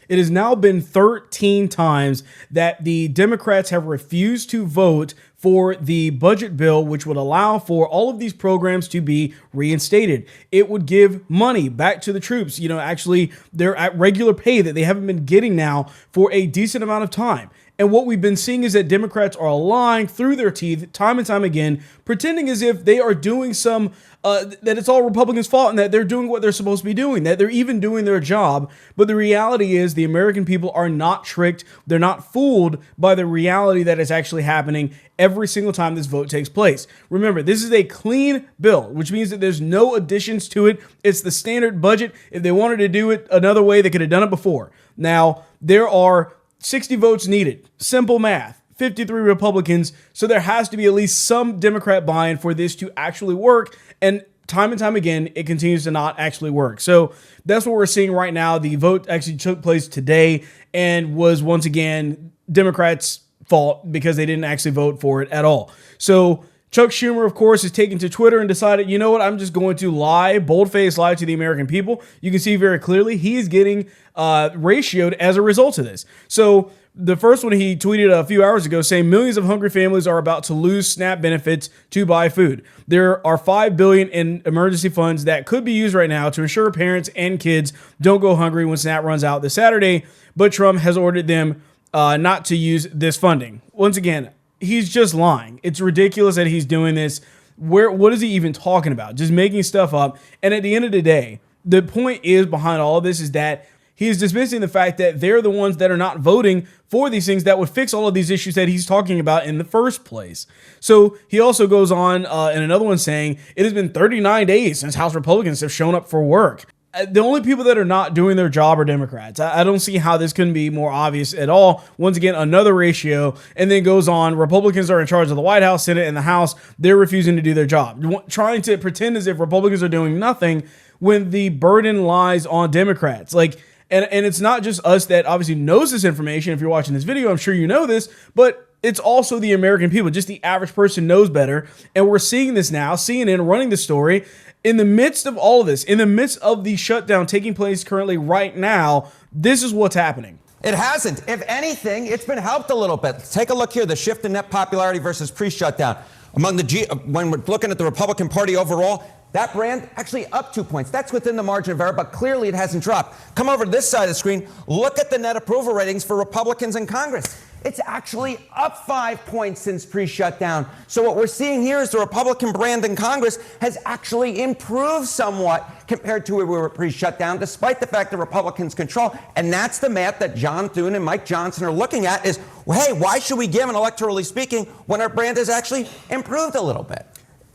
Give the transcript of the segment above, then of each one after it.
It has now been 13 times that the Democrats have refused to vote for the budget bill, which would allow for all of these programs to be reinstated. It would give money back to the troops. Actually, they're at regular pay that they haven't been getting now for a decent amount of time. And what we've been seeing is that Democrats are lying through their teeth time and time again, pretending as if they are doing that it's all Republicans' fault and that they're doing what they're supposed to be doing, that they're even doing their job. But the reality is the American people are not tricked. They're not fooled by the reality that is actually happening every single time this vote takes place. Remember, this is a clean bill, which means that there's no additions to it. It's the standard budget. If they wanted to do it another way, they could have done it before. Now, there are 60 votes needed. Simple math. 53 Republicans. So there has to be at least some Democrat buy-in for this to actually work. And time again, it continues to not actually work. So that's what we're seeing right now. The vote actually took place today and was once again Democrats' fault because they didn't actually vote for it at all. So Chuck Schumer, of course, is taken to Twitter and decided, you know what, I'm just going to lie, bold-faced lie to the American people. You can see very clearly he is getting ratioed as a result of this. So the first one he tweeted a few hours ago saying millions of hungry families are about to lose SNAP benefits to buy food. There are $5 billion in emergency funds that could be used right now to ensure parents and kids don't go hungry when SNAP runs out this Saturday, but Trump has ordered them not to use this funding. Once again, he's just lying. It's ridiculous that he's doing this. What is he even talking about? Just making stuff up. And at the end of the day, the point is behind all of this is that he is dismissing the fact that they're the ones that are not voting for these things that would fix all of these issues that he's talking about in the first place. So he also goes on in another one saying, it has been 39 days since House Republicans have shown up for work. The only people that are not doing their job are Democrats. I don't see how this couldn't be more obvious at all. Once again, another ratio, and then goes on. Republicans are in charge of the White House, Senate, and the House. They're refusing to do their job, trying to pretend as if Republicans are doing nothing when the burden lies on Democrats. And it's not just us that obviously knows this information. If you're watching this video, I'm sure you know this, but it's also the American people. Just the average person knows better. And we're seeing this now, CNN running the story. In the midst of all of this, in the midst of the shutdown taking place currently right now, this is what's happening. It hasn't. If anything, it's been helped a little bit. Take a look here, the shift in net popularity versus pre-shutdown. When we're looking at the Republican Party overall, that brand actually up 2 points. That's within the margin of error, but clearly it hasn't dropped. Come over to this side of the screen. Look at the net approval ratings for Republicans in Congress. It's actually up 5 points since pre-shutdown. So what we're seeing here is the Republican brand in Congress has actually improved somewhat compared to where we were pre-shutdown, despite the fact that Republicans control. And that's the math that John Thune and Mike Johnson are looking at is, well, hey, why should we give, and electorally speaking, when our brand has actually improved a little bit?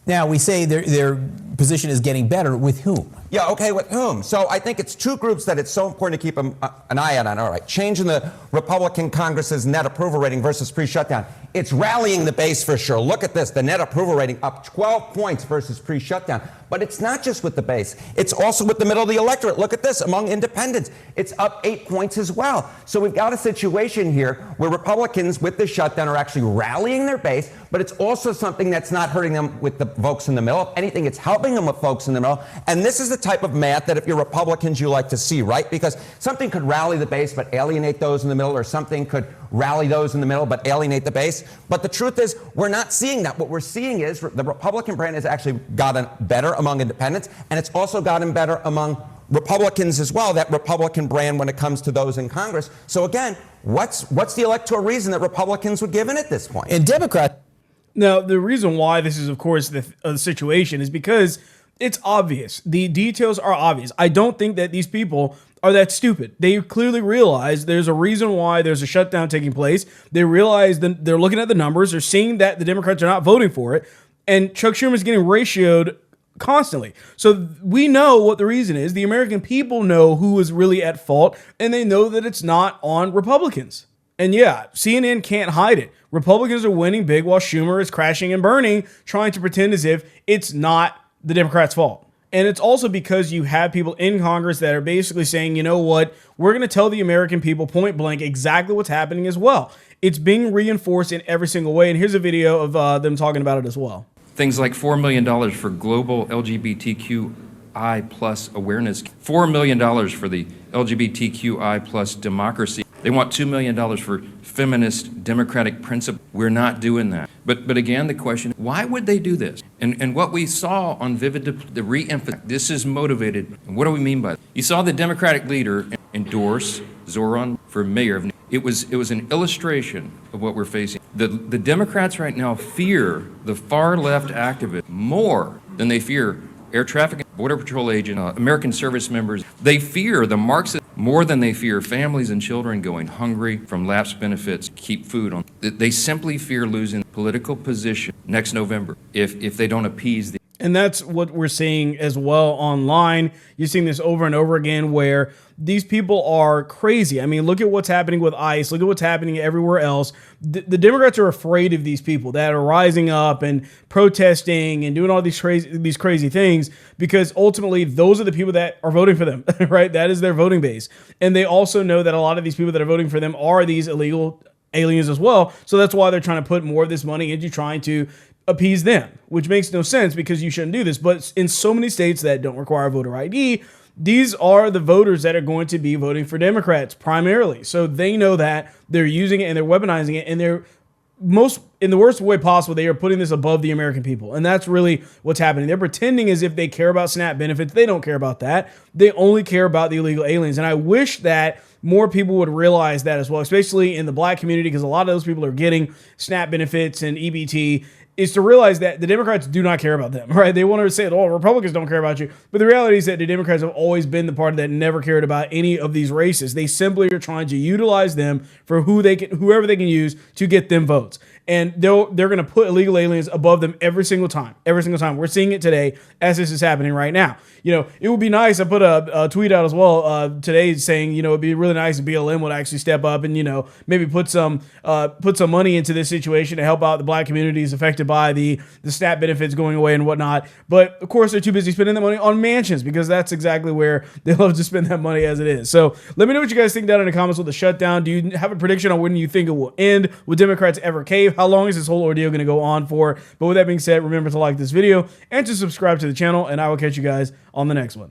Now, we say their position is getting better. With whom? Yeah, okay, with whom? So I think it's two groups that it's so important to keep an eye on. All right, changing the Republican Congress's net approval rating versus pre-shutdown. It's rallying the base for sure. Look at this, the net approval rating up 12 points versus pre-shutdown. But it's not just with the base. It's also with the middle of the electorate. Look at this, among independents. It's up 8 points as well. So we've got a situation here where Republicans with the shutdown are actually rallying their base, but it's also something that's not hurting them with the folks in the middle. If anything, it's helping them with folks in the middle. And this is the type of math that if you're Republicans, you like to see, right? Because something could rally the base but alienate those in the middle, or something could rally those in the middle but alienate the base. But the truth is, we're not seeing that. What we're seeing is the Republican brand has actually gotten better among independents, and it's also gotten better among Republicans as well, that Republican brand when it comes to those in Congress. So again, what's the electoral reason that Republicans would give in at this point? And Democrats. Now, the reason why this is, of course, the situation is because it's obvious. The details are obvious. I don't think that these people are that stupid. They clearly realize there's a reason why there's a shutdown taking place. They realize that they're looking at the numbers. They're seeing that the Democrats are not voting for it. And Chuck Schumer is getting ratioed constantly. So we know what the reason is. The American people know who is really at fault, and they know that it's not on Republicans. And yeah, CNN can't hide it. Republicans are winning big while Schumer is crashing and burning, trying to pretend as if it's not the Democrats' fault. And it's also because you have people in Congress that are basically saying, you know what, we're going to tell the American people point blank exactly what's happening as well. It's being reinforced in every single way. And here's a video of them talking about it as well. Things like $4 million for global LGBTQI plus awareness, $4 million for the LGBTQI plus democracy. They want $2 million for feminist democratic principle. We're not doing that. But again, the question, why would they do this? And what we saw on Vivid, the re-emphasize, this is motivated. And what do we mean by that? You saw the Democratic leader endorse Zoran for mayor. It was an illustration of what we're facing. The Democrats right now fear the far left activists more than they fear air traffic, border patrol agents, American service members. They fear the Marxists more than they fear families and children going hungry from lapsed benefits, keep food on. They simply fear losing political position next November if they don't appease the. And that's what we're seeing as well online. You're seeing this over and over again where these people are crazy. I mean, look at what's happening with ICE. Look at what's happening everywhere else. The Democrats are afraid of these people that are rising up and protesting and doing all these crazy things because ultimately those are the people that are voting for them, right? That is their voting base. And they also know that a lot of these people that are voting for them are these illegal aliens as well. So that's why they're trying to put more of this money into trying to appease them, which makes no sense because you shouldn't do this. But in so many states that don't require voter ID, these are the voters that are going to be voting for Democrats primarily. So they know that they're using it and they're weaponizing it, and they're in the worst way possible, they are putting this above the American people. And that's really what's happening. They're pretending as if they care about SNAP benefits. They don't care about that. They only care about the illegal aliens. And I wish that more people would realize that as well, especially in the black community, because a lot of those people are getting SNAP benefits and EBT, is to realize that the Democrats do not care about them, right? They want to say, oh, Republicans don't care about you. But the reality is that the Democrats have always been the party that never cared about any of these races. They simply are trying to utilize them for whoever they can use to get them votes. And they're going to put illegal aliens above them every single time. Every single time. We're seeing it today as this is happening right now. You know, it would be nice. I put a tweet out as well today saying, you know, it'd be really nice if BLM would actually step up and, you know, maybe put some money into this situation to help out the black communities affected by the SNAP benefits going away and whatnot. But of course, they're too busy spending the money on mansions because that's exactly where they love to spend that money as it is. So let me know what you guys think down in the comments with the shutdown. Do you have a prediction on when you think it will end? Will Democrats ever cave? How long is this whole ordeal going to go on for? But with that being said, remember to like this video and to subscribe to the channel, and I will catch you guys on the next one.